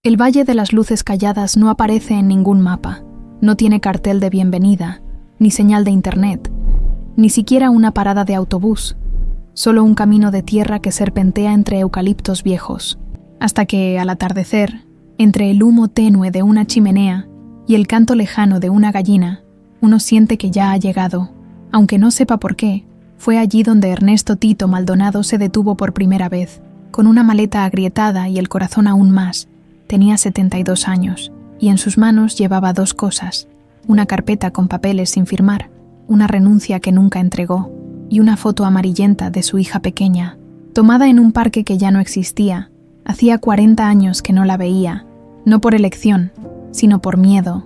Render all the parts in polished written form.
El Valle de las Luces Calladas no aparece en ningún mapa, no tiene cartel de bienvenida, ni señal de internet, ni siquiera una parada de autobús, solo un camino de tierra que serpentea entre eucaliptos viejos, hasta que, al atardecer, entre el humo tenue de una chimenea y el canto lejano de una gallina, uno siente que ya ha llegado, aunque no sepa por qué. Fue allí donde Ernesto Tito Maldonado se detuvo por primera vez, con una maleta agrietada y el corazón aún más. Tenía 72 años, y en sus manos llevaba dos cosas: una carpeta con papeles sin firmar, una renuncia que nunca entregó, y una foto amarillenta de su hija pequeña, tomada en un parque que ya no existía. Hacía 40 años que no la veía, no por elección, sino por miedo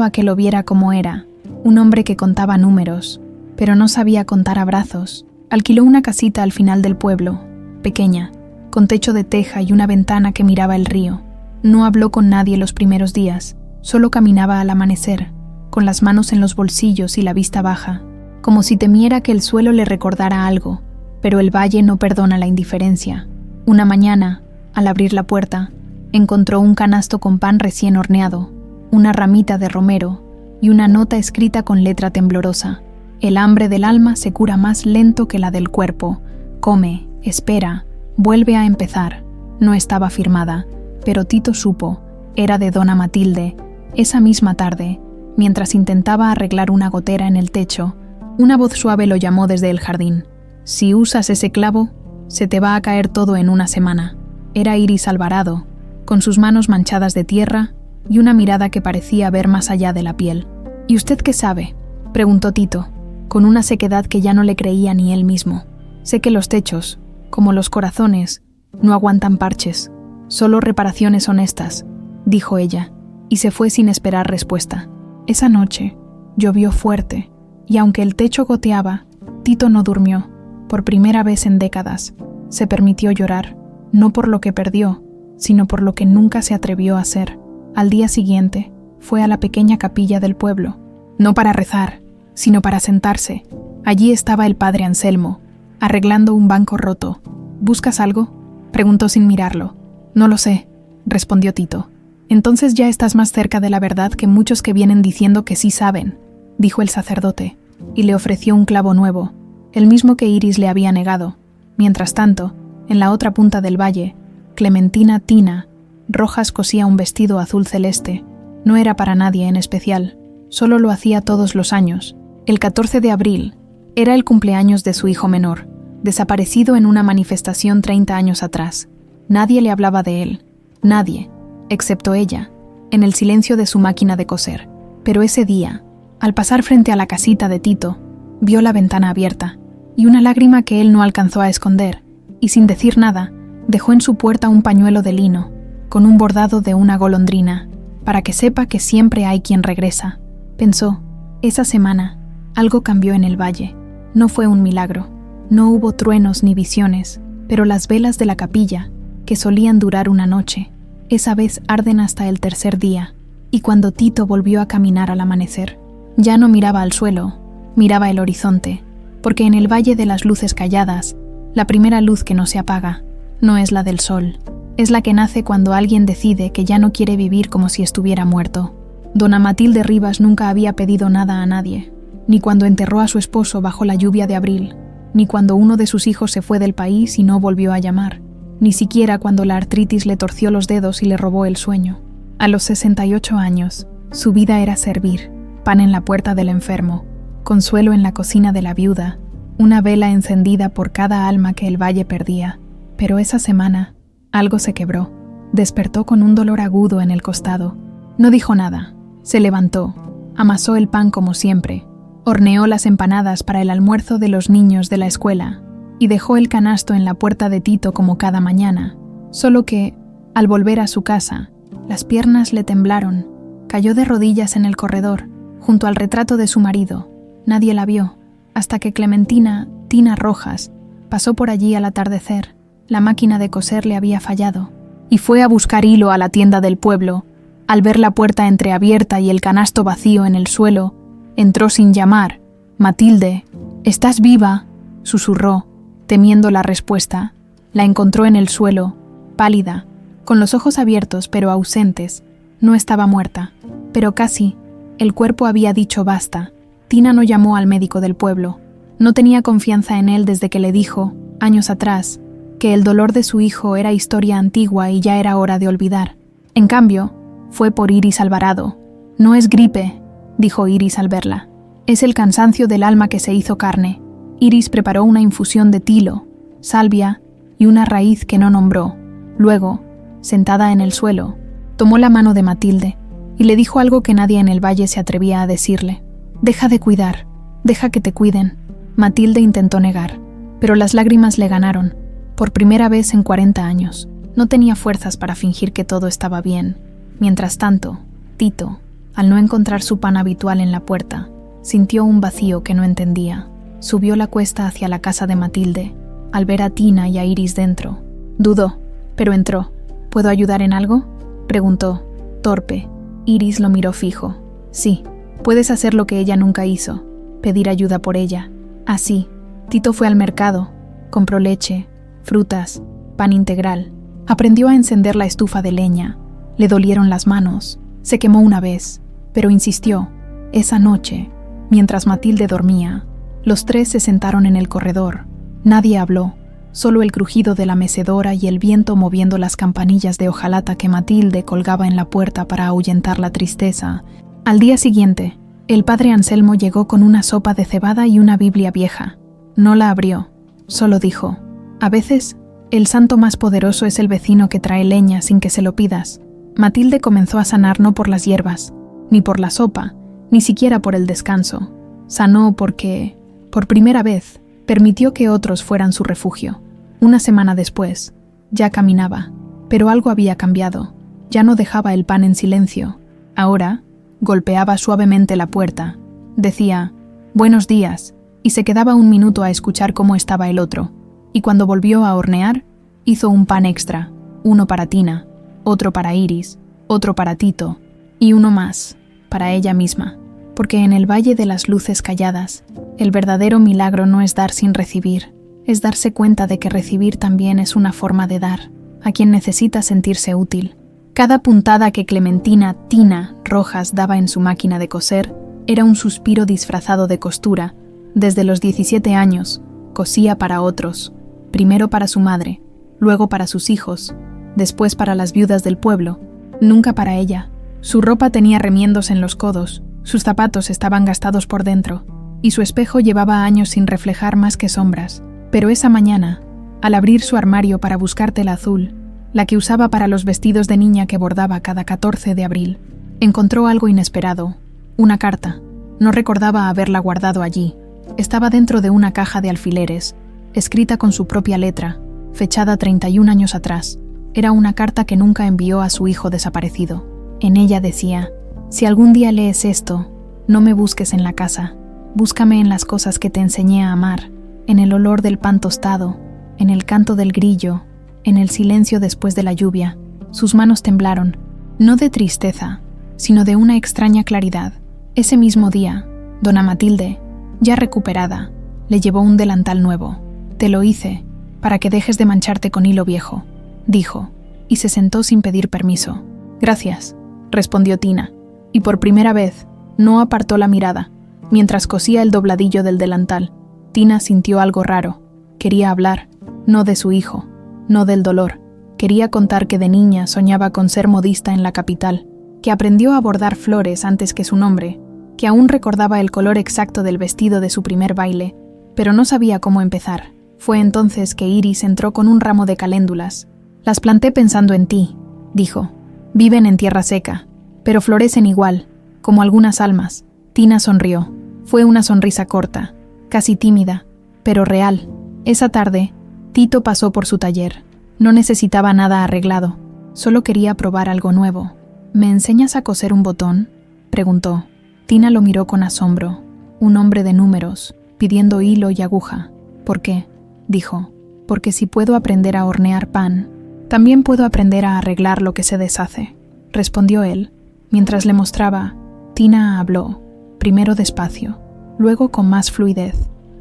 a que lo viera como era, un hombre que contaba números, pero no sabía contar abrazos. Alquiló una casita al final del pueblo, pequeña, con techo de teja y una ventana que miraba el río. No habló con nadie los primeros días, solo caminaba al amanecer, con las manos en los bolsillos y la vista baja, como si temiera que el suelo le recordara algo, pero el valle no perdona la indiferencia. Una mañana, al abrir la puerta, encontró un canasto con pan recién horneado, una ramita de romero y una nota escrita con letra temblorosa. El hambre del alma se cura más lento que la del cuerpo. Come, espera, vuelve a empezar. No estaba firmada, pero Tito supo, era de Dona Matilde. Esa misma tarde, mientras intentaba arreglar una gotera en el techo, una voz suave lo llamó desde el jardín. Si usas ese clavo, se te va a caer todo en una semana. Era Iris Alvarado, con sus manos manchadas de tierra y una mirada que parecía ver más allá de la piel. ¿Y usted qué sabe?, preguntó Tito, con una sequedad que ya no le creía ni él mismo. Sé que los techos, como los corazones, no aguantan parches, solo reparaciones honestas, dijo ella, y se fue sin esperar respuesta. Esa noche llovió fuerte, y aunque el techo goteaba, Tito no durmió. Por primera vez en décadas, se permitió llorar, no por lo que perdió, sino por lo que nunca se atrevió a hacer. Al día siguiente, fue a la pequeña capilla del pueblo, no para rezar, sino para sentarse. Allí estaba el padre Anselmo, arreglando un banco roto. ¿Buscas algo?, preguntó sin mirarlo. No lo sé, respondió Tito. Entonces ya estás más cerca de la verdad que muchos que vienen diciendo que sí saben, dijo el sacerdote, y le ofreció un clavo nuevo, el mismo que Iris le había negado. Mientras tanto, en la otra punta del valle, Clementina Tina Rojas cosía un vestido azul celeste. No era para nadie en especial, solo lo hacía todos los años. El 14 de abril era el cumpleaños de su hijo menor, desaparecido en una manifestación 30 años atrás. Nadie le hablaba de él, nadie, excepto ella, en el silencio de su máquina de coser. Pero ese día, al pasar frente a la casita de Tito, vio la ventana abierta, y una lágrima que él no alcanzó a esconder, y sin decir nada, dejó en su puerta un pañuelo de lino, con un bordado de una golondrina, para que sepa que siempre hay quien regresa. Pensó, esa semana, algo cambió en el valle. No fue un milagro, no hubo truenos ni visiones, pero las velas de la capilla, que solían durar una noche, esa vez arden hasta el tercer día, y cuando Tito volvió a caminar al amanecer, ya no miraba al suelo, miraba el horizonte, porque en el Valle de las Luces Calladas, la primera luz que no se apaga no es la del sol, es la que nace cuando alguien decide que ya no quiere vivir como si estuviera muerto. Dona Matilde Rivas nunca había pedido nada a nadie, ni cuando enterró a su esposo bajo la lluvia de abril, ni cuando uno de sus hijos se fue del país y no volvió a llamar, ni siquiera cuando la artritis le torció los dedos y le robó el sueño. A los 68 años, su vida era servir, pan en la puerta del enfermo, consuelo en la cocina de la viuda, una vela encendida por cada alma que el valle perdía. Pero esa semana, algo se quebró. Despertó con un dolor agudo en el costado. No dijo nada. Se levantó, amasó el pan como siempre, horneó las empanadas para el almuerzo de los niños de la escuela y dejó el canasto en la puerta de Tito como cada mañana. Solo que, al volver a su casa, las piernas le temblaron. Cayó de rodillas en el corredor, junto al retrato de su marido. Nadie la vio, hasta que Clementina Tina Rojas pasó por allí al atardecer. La máquina de coser le había fallado, y fue a buscar hilo a la tienda del pueblo. Al ver la puerta entreabierta y el canasto vacío en el suelo, entró sin llamar. «Matilde, ¿estás viva?», susurró, temiendo la respuesta. La encontró en el suelo, pálida, con los ojos abiertos pero ausentes. No estaba muerta, pero casi. El cuerpo había dicho basta. Tina no llamó al médico del pueblo. No tenía confianza en él desde que le dijo, años atrás, que el dolor de su hijo era historia antigua y ya era hora de olvidar. En cambio, fue por Iris Alvarado. No es gripe, dijo Iris al verla. Es el cansancio del alma que se hizo carne. Iris preparó una infusión de tilo, salvia y una raíz que no nombró. Luego, sentada en el suelo, tomó la mano de Matilde y le dijo algo que nadie en el valle se atrevía a decirle. Deja de cuidar, deja que te cuiden. Matilde intentó negar, pero las lágrimas le ganaron. Por primera vez en 40 años, no tenía fuerzas para fingir que todo estaba bien. Mientras tanto, Tito, al no encontrar su pan habitual en la puerta, sintió un vacío que no entendía. Subió la cuesta hacia la casa de Matilde, al ver a Tina y a Iris dentro. Dudó, pero entró. ¿Puedo ayudar en algo?, preguntó, torpe. Iris lo miró fijo. Sí, puedes hacer lo que ella nunca hizo, pedir ayuda por ella. Así, Tito fue al mercado, compró leche, frutas, pan integral. Aprendió a encender la estufa de leña. Le dolieron las manos. Se quemó una vez, pero insistió. Esa noche, mientras Matilde dormía, los tres se sentaron en el corredor. Nadie habló, solo el crujido de la mecedora y el viento moviendo las campanillas de hojalata que Matilde colgaba en la puerta para ahuyentar la tristeza. Al día siguiente, el padre Anselmo llegó con una sopa de cebada y una Biblia vieja. No la abrió, solo dijo: a veces, el santo más poderoso es el vecino que trae leña sin que se lo pidas. Matilde comenzó a sanar no por las hierbas, ni por la sopa, ni siquiera por el descanso. Sanó porque, por primera vez, permitió que otros fueran su refugio. Una semana después, ya caminaba, pero algo había cambiado. Ya no dejaba el pan en silencio. Ahora, golpeaba suavemente la puerta. Decía, «Buenos días», y se quedaba un minuto a escuchar cómo estaba el otro. Y cuando volvió a hornear, hizo un pan extra, uno para Tina, otro para Iris, otro para Tito, y uno más, para ella misma. Porque en el Valle de las Luces Calladas, el verdadero milagro no es dar sin recibir, es darse cuenta de que recibir también es una forma de dar, a quien necesita sentirse útil. Cada puntada que Tina Rojas daba en su máquina de coser era un suspiro disfrazado de costura. Desde los 17 años, cosía para otros, primero para su madre, luego para sus hijos, después para las viudas del pueblo, nunca para ella. Su ropa tenía remiendos en los codos, sus zapatos estaban gastados por dentro, y su espejo llevaba años sin reflejar más que sombras. Pero esa mañana, al abrir su armario para buscar tela azul, la que usaba para los vestidos de niña que bordaba cada 14 de abril, encontró algo inesperado, una carta. No recordaba haberla guardado allí. Estaba dentro de una caja de alfileres, escrita con su propia letra, fechada 31 años atrás. Era una carta que nunca envió a su hijo desaparecido. En ella decía: «Si algún día lees esto, no me busques en la casa. Búscame en las cosas que te enseñé a amar, en el olor del pan tostado, en el canto del grillo, en el silencio después de la lluvia». Sus manos temblaron, no de tristeza, sino de una extraña claridad. Ese mismo día, dona Matilde, ya recuperada, le llevó un delantal nuevo. «Te lo hice, para que dejes de mancharte con hilo viejo», dijo, y se sentó sin pedir permiso. «Gracias», respondió Tina, y por primera vez no apartó la mirada. Mientras cosía el dobladillo del delantal, Tina sintió algo raro. Quería hablar, no de su hijo, no del dolor. Quería contar que de niña soñaba con ser modista en la capital, que aprendió a bordar flores antes que su nombre, que aún recordaba el color exacto del vestido de su primer baile, pero no sabía cómo empezar. Fue entonces que Iris entró con un ramo de caléndulas. «Las planté pensando en ti», dijo. «Viven en tierra seca, pero florecen igual, como algunas almas». Tina sonrió. Fue una sonrisa corta, casi tímida, pero real. Esa tarde, Tito pasó por su taller. No necesitaba nada arreglado, solo quería probar algo nuevo. «¿Me enseñas a coser un botón?», preguntó. Tina lo miró con asombro. Un hombre de números, pidiendo hilo y aguja. «¿Por qué?», dijo. «Porque si puedo aprender a hornear pan, también puedo aprender a arreglar lo que se deshace», respondió él. Mientras le mostraba, Tina habló, primero despacio, luego con más fluidez.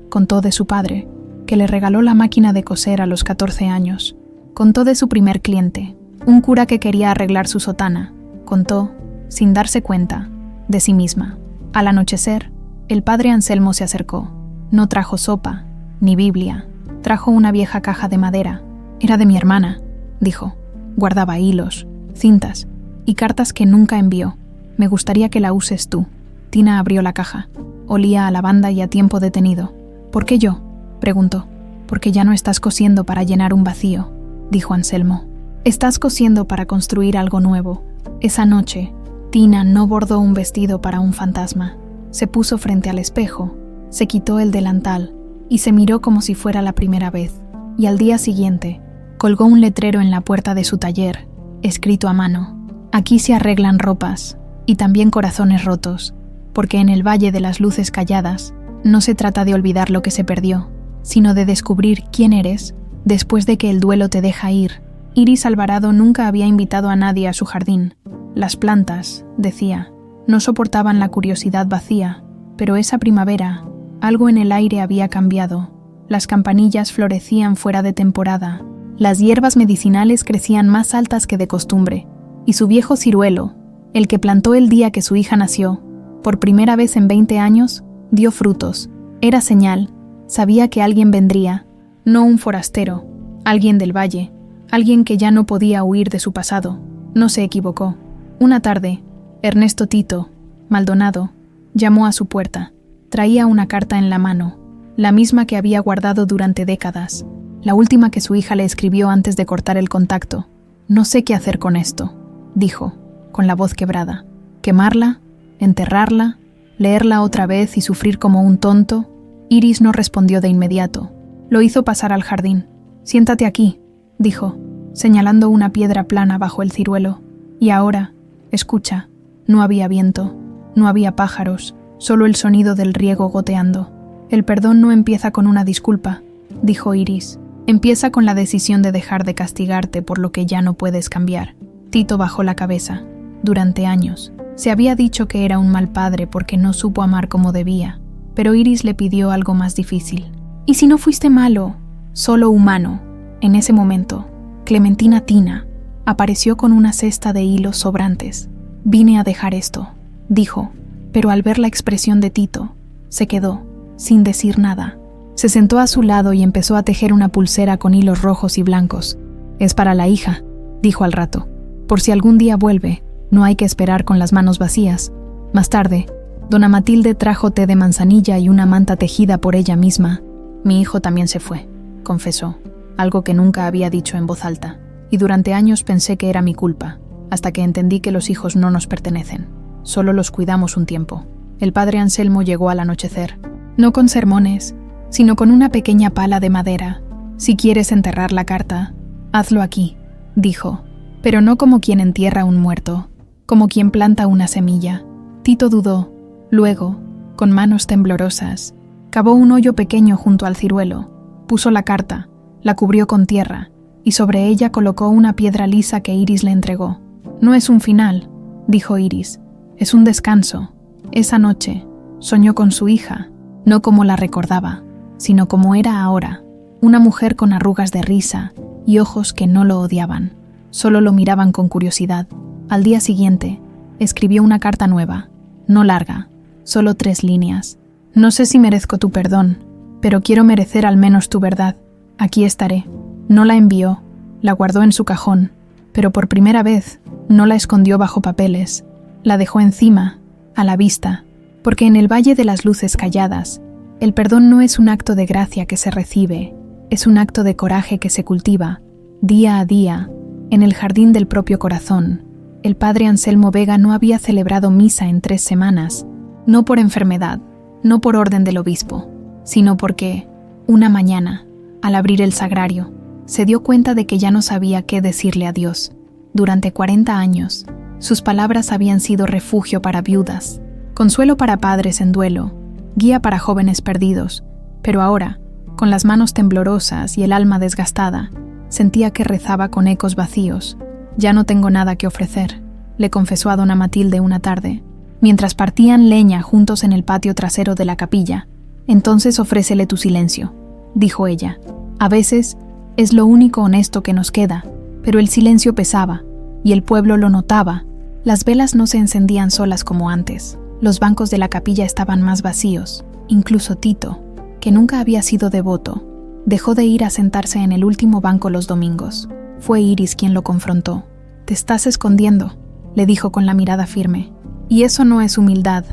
Contó de su padre, que le regaló la máquina de coser a los 14 años. Contó de su primer cliente, Un cura que quería arreglar su sotana, contó, sin darse cuenta, de sí misma. Al anochecer, el padre Anselmo se acercó. No trajo sopa, ni Biblia. Trajo una vieja caja de madera. Era de mi hermana, dijo. Guardaba hilos, cintas y cartas que nunca envió. Me gustaría que la uses tú. Tina abrió la caja. Olía a lavanda y a tiempo detenido. ¿Por qué yo?, preguntó. Porque ya no estás cosiendo para llenar un vacío, dijo Anselmo. Estás cosiendo para construir algo nuevo. Esa noche, Tina no bordó un vestido para un fantasma. Se puso frente al espejo, se quitó el delantal y se miró como si fuera la primera vez. Y al día siguiente, colgó un letrero en la puerta de su taller, escrito a mano. Aquí se arreglan ropas y también corazones rotos, porque en el Valle de las Luces Calladas no se trata de olvidar lo que se perdió, sino de descubrir quién eres después de que el duelo te deja ir. Iris Alvarado nunca había invitado a nadie a su jardín. Las plantas, decía, no soportaban la curiosidad vacía, pero esa primavera, algo en el aire había cambiado. Las campanillas florecían fuera de temporada, las hierbas medicinales crecían más altas que de costumbre, y su viejo ciruelo, el que plantó el día que su hija nació, por primera vez en 20 años, dio frutos. Era señal, sabía que alguien vendría, no un forastero, alguien del valle, alguien que ya no podía huir de su pasado. No se equivocó. Una tarde, Ernesto Tito, Maldonado, llamó a su puerta. Traía una carta en la mano, la misma que había guardado durante décadas, la última que su hija le escribió antes de cortar el contacto. No sé qué hacer con esto, dijo, con la voz quebrada. ¿Quemarla? ¿Enterrarla? ¿Leerla otra vez y sufrir como un tonto? Iris no respondió de inmediato. Lo hizo pasar al jardín. Siéntate aquí, dijo, señalando una piedra plana bajo el ciruelo. Y ahora, escucha, no había viento, no había pájaros, solo el sonido del riego goteando. El perdón no empieza con una disculpa, dijo Iris. Empieza con la decisión de dejar de castigarte por lo que ya no puedes cambiar. Tito bajó la cabeza. Durante años, se había dicho que era un mal padre porque no supo amar como debía, pero Iris le pidió algo más difícil. ¿Y si no fuiste malo, solo humano? En ese momento, Clementina Tina apareció con una cesta de hilos sobrantes. Vine a dejar esto, dijo, pero al ver la expresión de Tito, se quedó, sin decir nada. Se sentó a su lado y empezó a tejer una pulsera con hilos rojos y blancos. Es para la hija, dijo al rato. Por si algún día vuelve, no hay que esperar con las manos vacías. Más tarde, dona Matilde trajo té de manzanilla y una manta tejida por ella misma. Mi hijo también se fue, confesó, algo que nunca había dicho en voz alta. Y durante años pensé que era mi culpa, hasta que entendí que los hijos no nos pertenecen. Solo los cuidamos un tiempo. El padre Anselmo llegó al anochecer, no con sermones, sino con una pequeña pala de madera. Si quieres enterrar la carta, hazlo aquí, dijo, pero no como quien entierra un muerto, como quien planta una semilla. Tito dudó. Luego, con manos temblorosas, cavó un hoyo pequeño junto al ciruelo, puso la carta, la cubrió con tierra, y sobre ella colocó una piedra lisa que Iris le entregó. No es un final, dijo Iris, es un descanso. Esa noche, soñó con su hija, no como la recordaba, sino como era ahora, una mujer con arrugas de risa y ojos que no lo odiaban, solo lo miraban con curiosidad. Al día siguiente, escribió una carta nueva, no larga, solo 3 líneas. No sé si merezco tu perdón, pero quiero merecer al menos tu verdad. Aquí estaré. No la envió, la guardó en su cajón, pero por primera vez no la escondió bajo papeles, la dejó encima, a la vista, porque en el Valle de las Luces Calladas, el perdón no es un acto de gracia que se recibe, es un acto de coraje que se cultiva, día a día, en el jardín del propio corazón. El padre Anselmo Vega no había celebrado misa en 3 semanas, no por enfermedad, no por orden del obispo, sino porque, una mañana, al abrir el sagrario, se dio cuenta de que ya no sabía qué decirle a Dios. Durante 40 años, sus palabras habían sido refugio para viudas, consuelo para padres en duelo, guía para jóvenes perdidos, pero ahora, con las manos temblorosas y el alma desgastada, sentía que rezaba con ecos vacíos. Ya no tengo nada que ofrecer, le confesó a dona Matilde una tarde, mientras partían leña juntos en el patio trasero de la capilla. Entonces ofrécele tu silencio, dijo ella. A veces es lo único honesto que nos queda, Pero el silencio pesaba, y el pueblo lo notaba. Las velas no se encendían solas como antes. Los bancos de la capilla estaban más vacíos. Incluso Tito, que nunca había sido devoto, dejó de ir a sentarse en el último banco los domingos. Fue Iris quien lo confrontó. «Te estás escondiendo», le dijo con la mirada firme. «Y eso no es humildad,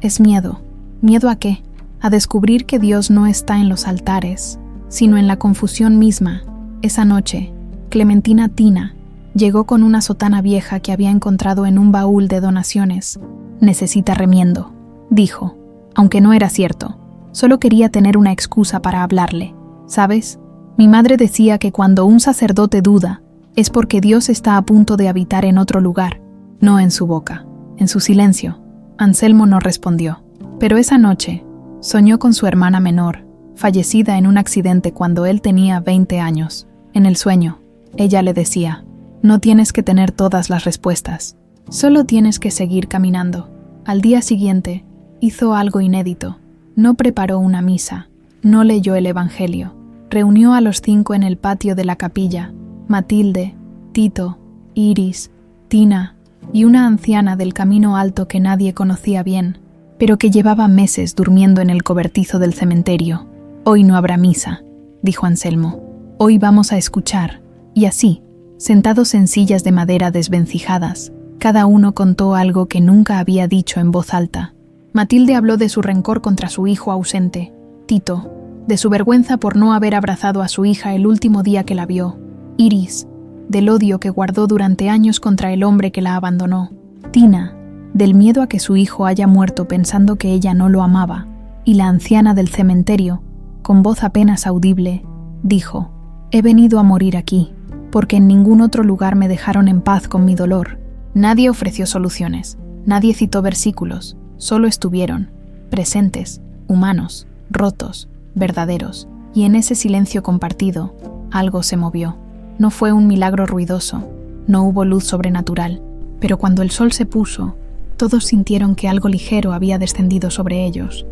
es miedo». ¿Miedo a qué? A descubrir que Dios no está en los altares, sino en la confusión misma. Esa noche, Clementina Tina llegó con una sotana vieja que había encontrado en un baúl de donaciones. «Necesita remiendo», dijo, aunque no era cierto. Solo quería tener una excusa para hablarle. «¿Sabes? Mi madre decía que cuando un sacerdote duda, es porque Dios está a punto de habitar en otro lugar, no en su boca, en su silencio». Anselmo no respondió. Pero esa noche, soñó con su hermana menor, fallecida en un accidente cuando él tenía 20 años. En el sueño, ella le decía: «No tienes que tener todas las respuestas, solo tienes que seguir caminando». Al día siguiente, hizo algo inédito. No preparó una misa, no leyó el Evangelio. Reunió a los 5 en el patio de la capilla: Matilde, Tito, Iris, Tina y una anciana del Camino Alto que nadie conocía bien, pero que llevaba meses durmiendo en el cobertizo del cementerio. «Hoy no habrá misa», dijo Anselmo. «Hoy vamos a escuchar». Y así, sentados en sillas de madera desvencijadas, cada uno contó algo que nunca había dicho en voz alta. Matilde habló de su rencor contra su hijo ausente, Tito, de su vergüenza por no haber abrazado a su hija el último día que la vio. Iris, del odio que guardó durante años contra el hombre que la abandonó. Tina, del miedo a que su hijo haya muerto pensando que ella no lo amaba. Y la anciana del cementerio, con voz apenas audible, dijo: «He venido a morir aquí, porque en ningún otro lugar me dejaron en paz con mi dolor». Nadie ofreció soluciones, nadie citó versículos, solo estuvieron, presentes, humanos, rotos, verdaderos. Y en ese silencio compartido, algo se movió. No fue un milagro ruidoso, no hubo luz sobrenatural, pero cuando el sol se puso, todos sintieron que algo ligero había descendido sobre ellos,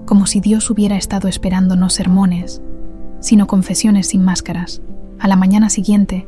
como si Dios hubiera estado esperando no sermones, sino confesiones sin máscaras. A la mañana siguiente,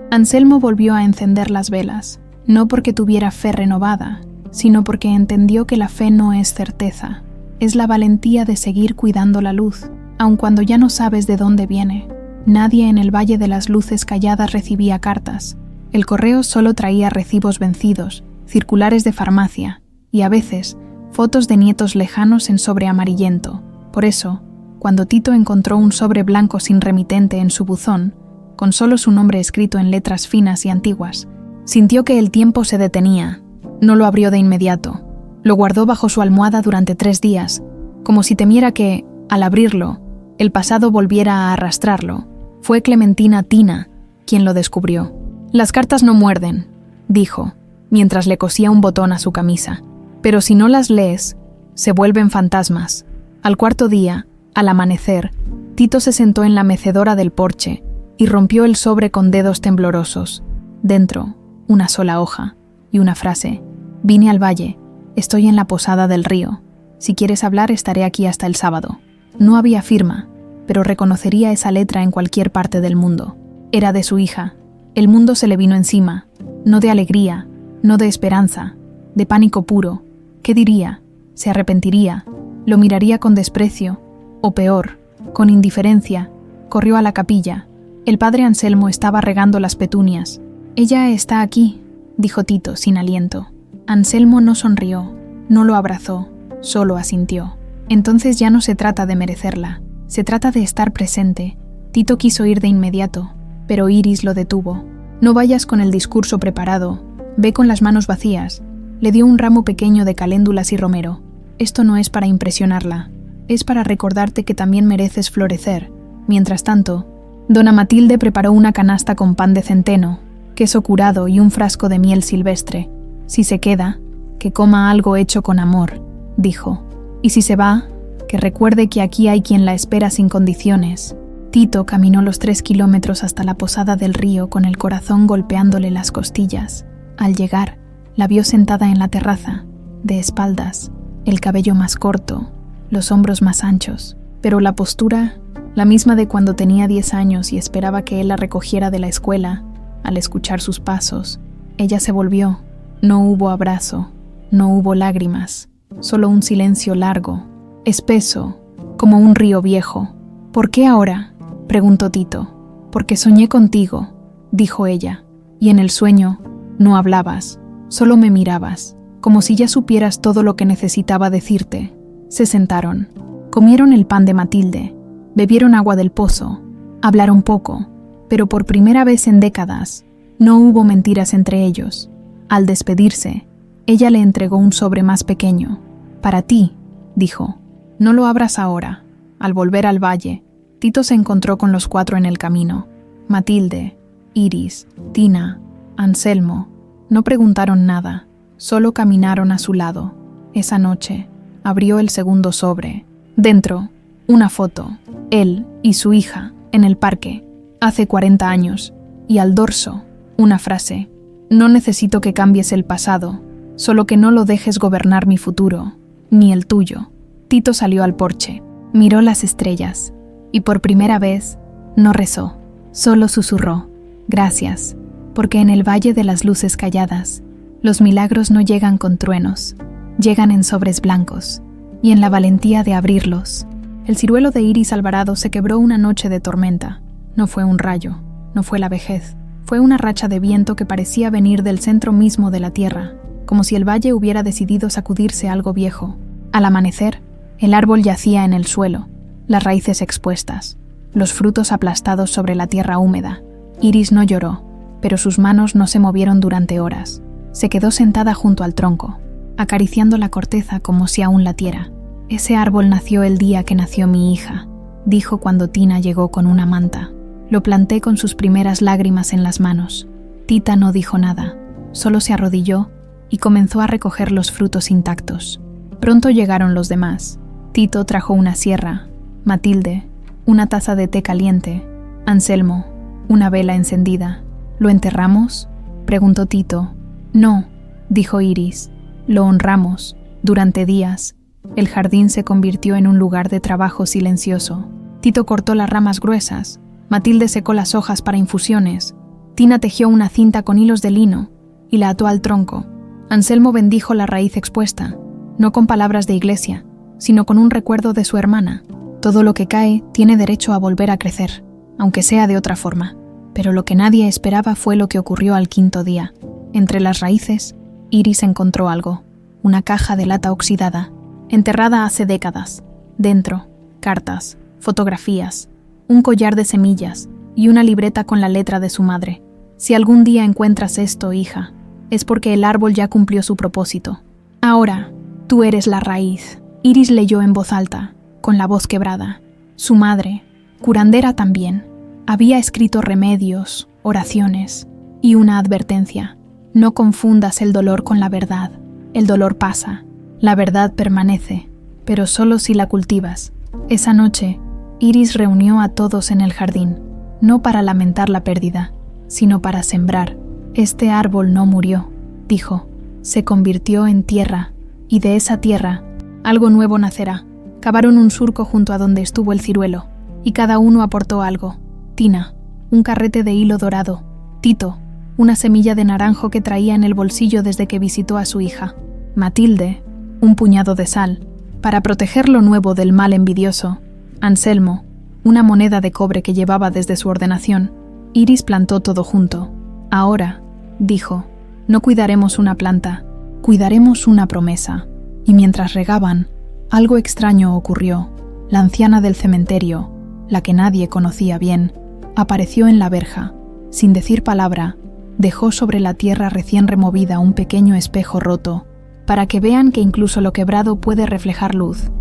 Anselmo volvió a encender las velas, no porque tuviera fe renovada, sino porque entendió que la fe no es certeza, es la valentía de seguir cuidando la luz, aun cuando ya no sabes de dónde viene. Nadie en el Valle de las Luces Calladas recibía cartas. El correo solo traía recibos vencidos, circulares de farmacia y, a veces, fotos de nietos lejanos en sobre amarillento. Por eso, cuando Tito encontró un sobre blanco sin remitente en su buzón, con solo su nombre escrito en letras finas y antiguas, sintió que el tiempo se detenía. No lo abrió de inmediato. Lo guardó bajo su almohada durante 3 días, como si temiera que, al abrirlo, el pasado volviera a arrastrarlo. Fue Clementina Tina quien lo descubrió. «Las cartas no muerden», dijo, mientras le cosía un botón a su camisa. «Pero si no las lees, se vuelven fantasmas». Al 4.º día, al amanecer, Tito se sentó en la mecedora del porche y rompió el sobre con dedos temblorosos. Dentro, una sola hoja y una frase: «Vine al valle, estoy en la posada del río. Si quieres hablar, estaré aquí hasta el sábado». No había firma, pero reconocería esa letra en cualquier parte del mundo. Era de su hija. El mundo se le vino encima, no de alegría, no de esperanza, de pánico puro. ¿Qué diría? ¿Se arrepentiría? ¿Lo miraría con desprecio? O peor, con indiferencia. Corrió a la capilla. El padre Anselmo estaba regando las petunias. «Ella está aquí», dijo Tito sin aliento. Anselmo no sonrió, no lo abrazó, solo asintió. Entonces ya no se trata de merecerla, se trata de estar presente. Tito quiso ir de inmediato, pero Iris lo detuvo. «No vayas con el discurso preparado, ve con las manos vacías». Le dio un ramo pequeño de caléndulas y romero. «Esto no es para impresionarla, es para recordarte que también mereces florecer». Mientras tanto, dona Matilde preparó una canasta con pan de centeno, queso curado y un frasco de miel silvestre. «Si se queda, que coma algo hecho con amor», dijo. «Y si se va, que recuerde que aquí hay quien la espera sin condiciones». Tito caminó los 3 kilómetros hasta la posada del río con el corazón golpeándole las costillas. Al llegar, la vio sentada en la terraza, de espaldas, el cabello más corto, los hombros más anchos, pero la postura, la misma de cuando tenía 10 años y esperaba que él la recogiera de la escuela, Al escuchar sus pasos, ella se volvió. No hubo abrazo, no hubo lágrimas, solo un silencio largo, espeso, como un río viejo. ¿Por qué ahora?, preguntó Tito. Porque soñé contigo, dijo ella, y en el sueño no hablabas, solo me mirabas, como si ya supieras todo lo que necesitaba decirte. Se sentaron, comieron el pan de Matilde, bebieron agua del pozo, hablaron poco, pero por primera vez en décadas no hubo mentiras entre ellos. Al despedirse, ella le entregó un sobre más pequeño. Para ti, dijo, no lo abras ahora. Al volver al valle, Tito se encontró con los 4 en el camino. Matilde, Iris, Tina, Anselmo. No preguntaron nada, solo caminaron a su lado. Esa noche, abrió el segundo sobre. Dentro, una foto, él y su hija, en el parque, hace 40 años, y al dorso, una frase: no necesito que cambies el pasado, solo que no lo dejes gobernar mi futuro, ni el tuyo. Tito salió al porche, miró las estrellas, y por primera vez, no rezó, solo susurró: gracias, porque en el valle de las luces calladas, los milagros no llegan con truenos, llegan en sobres blancos, y en la valentía de abrirlos. El ciruelo de Iris Alvarado se quebró una noche de tormenta. No fue un rayo, no fue la vejez, fue una racha de viento que parecía venir del centro mismo de la tierra, como si el valle hubiera decidido sacudirse algo viejo. Al amanecer, el árbol yacía en el suelo, las raíces expuestas, los frutos aplastados sobre la tierra húmeda. Iris no lloró, pero sus manos no se movieron durante horas. Se quedó sentada junto al tronco, acariciando la corteza como si aún latiera. Ese árbol nació el día que nació mi hija, dijo cuando Tina llegó con una manta. Lo planté con sus primeras lágrimas en las manos. Tita no dijo nada, solo se arrodilló y comenzó a recoger los frutos intactos. Pronto llegaron los demás. Tito trajo una sierra, Matilde, una taza de té caliente, Anselmo, una vela encendida. ¿Lo enterramos?, preguntó Tito. No, dijo Iris, lo honramos. Durante días, el jardín se convirtió en un lugar de trabajo silencioso. Tito cortó las ramas gruesas, Matilde secó las hojas para infusiones, Tina tejió una cinta con hilos de lino y la ató al tronco. Anselmo bendijo la raíz expuesta, no con palabras de iglesia, sino con un recuerdo de su hermana. Todo lo que cae tiene derecho a volver a crecer, aunque sea de otra forma. Pero lo que nadie esperaba fue lo que ocurrió al 5.º día. Entre las raíces, Iris encontró algo, una caja de lata oxidada, enterrada hace décadas. Dentro, cartas, fotografías, un collar de semillas y una libreta con la letra de su madre. Si algún día encuentras esto, hija, es porque el árbol ya cumplió su propósito. Ahora, tú eres la raíz. Iris leyó en voz alta, con la voz quebrada. Su madre, curandera también, había escrito remedios, oraciones y una advertencia. No confundas el dolor con la verdad. El dolor pasa, la verdad permanece, pero solo si la cultivas. Esa noche, Iris reunió a todos en el jardín, no para lamentar la pérdida, sino para sembrar. Este árbol no murió, dijo, se convirtió en tierra, y de esa tierra algo nuevo nacerá. Cavaron un surco junto a donde estuvo el ciruelo, y cada uno aportó algo. Tina, un carrete de hilo dorado. Tito, una semilla de naranjo que traía en el bolsillo desde que visitó a su hija. Matilde, un puñado de sal, para proteger lo nuevo del mal envidioso. Anselmo, una moneda de cobre que llevaba desde su ordenación. Iris plantó todo junto. Ahora, dijo, no cuidaremos una planta, cuidaremos una promesa. Y mientras regaban, algo extraño ocurrió. La anciana del cementerio, la que nadie conocía bien, apareció en la verja. Sin decir palabra, dejó sobre la tierra recién removida un pequeño espejo roto, para que vean que incluso lo quebrado puede reflejar luz.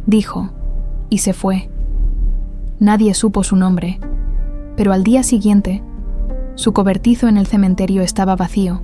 Dijo, y se fue. Nadie supo su nombre, pero al día siguiente, su cobertizo en el cementerio estaba vacío.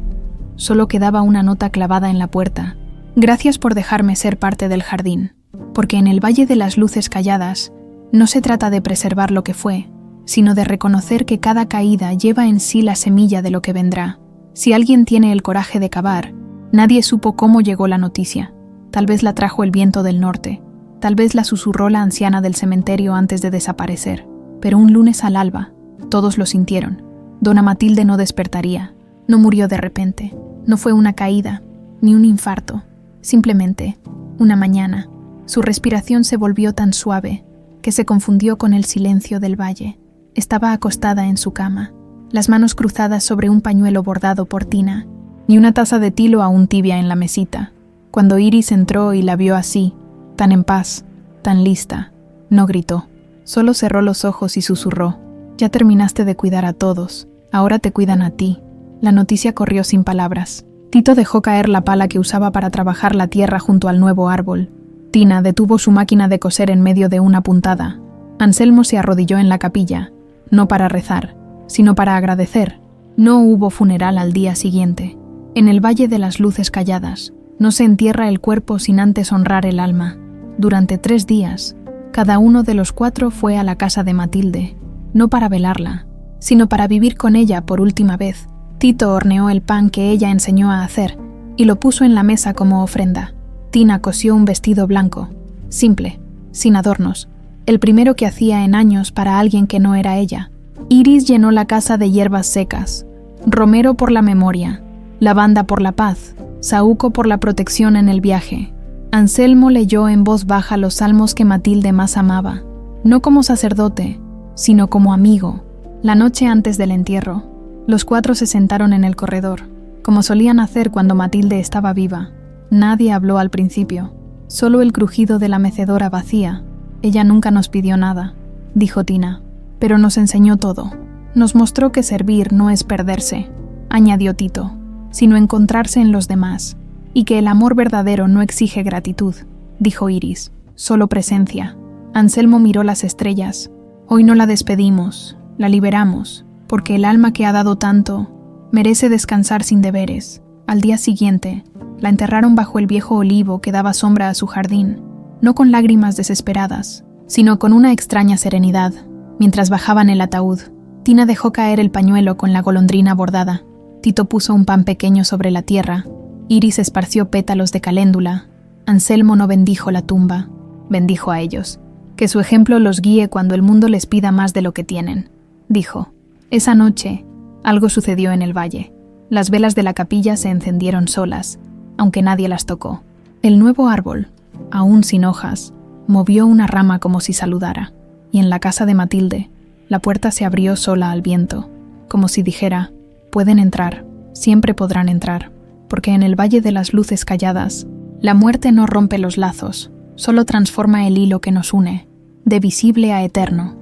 Solo quedaba una nota clavada en la puerta. Gracias por dejarme ser parte del jardín, porque en el Valle de las Luces Calladas no se trata de preservar lo que fue, sino de reconocer que cada caída lleva en sí la semilla de lo que vendrá. Si alguien tiene el coraje de cavar, nadie supo cómo llegó la noticia. Tal vez la trajo el viento del norte, tal vez la susurró la anciana del cementerio antes de desaparecer, pero un lunes al alba, todos lo sintieron. Dona Matilde no despertaría, no murió de repente, no fue una caída, ni un infarto, simplemente, una mañana, su respiración se volvió tan suave que se confundió con el silencio del valle. Estaba acostada en su cama, las manos cruzadas sobre un pañuelo bordado por Tina, y una taza de tilo aún tibia en la mesita. Cuando Iris entró y la vio así, tan en paz, tan lista, no gritó. Solo cerró los ojos y susurró: «Ya terminaste de cuidar a todos, ahora te cuidan a ti». La noticia corrió sin palabras. Tito dejó caer la pala que usaba para trabajar la tierra junto al nuevo árbol. Tina detuvo su máquina de coser en medio de una puntada. Anselmo se arrodilló en la capilla, no para rezar, sino para agradecer. No hubo funeral al día siguiente. En el Valle de las Luces Calladas, no se entierra el cuerpo sin antes honrar el alma. Durante 3 días, cada uno de los 4 fue a la casa de Matilde, no para velarla, sino para vivir con ella por última vez. Tito horneó el pan que ella enseñó a hacer y lo puso en la mesa como ofrenda. Tina cosió un vestido blanco, simple, sin adornos, el primero que hacía en años para alguien que no era ella. Iris llenó la casa de hierbas secas, romero por la memoria, lavanda por la paz, saúco por la protección en el viaje. Anselmo leyó en voz baja los salmos que Matilde más amaba, no como sacerdote, sino como amigo. La noche antes del entierro, los 4 se sentaron en el corredor, como solían hacer cuando Matilde estaba viva. Nadie habló al principio, solo el crujido de la mecedora vacía. «Ella nunca nos pidió nada», dijo Tina, «pero nos enseñó todo. Nos mostró que servir no es perderse», añadió Tito, «sino encontrarse en los demás, y que el amor verdadero no exige gratitud», dijo Iris, «solo presencia». Anselmo miró las estrellas. «Hoy no la despedimos, la liberamos, porque el alma que ha dado tanto merece descansar sin deberes». Al día siguiente, la enterraron bajo el viejo olivo que daba sombra a su jardín, no con lágrimas desesperadas, sino con una extraña serenidad. Mientras bajaban el ataúd, Tina dejó caer el pañuelo con la golondrina bordada. Tito puso un pan pequeño sobre la tierra. Iris esparció pétalos de caléndula. Anselmo no bendijo la tumba, bendijo a ellos. «Que su ejemplo los guíe cuando el mundo les pida más de lo que tienen», dijo. Esa noche, algo sucedió en el valle. Las velas de la capilla se encendieron solas, aunque nadie las tocó. El nuevo árbol, aún sin hojas, movió una rama como si saludara, y en la casa de Matilde, la puerta se abrió sola al viento, como si dijera: «Pueden entrar, siempre podrán entrar», porque en el Valle de las Luces Calladas, la muerte no rompe los lazos, solo transforma el hilo que nos une, de visible a eterno.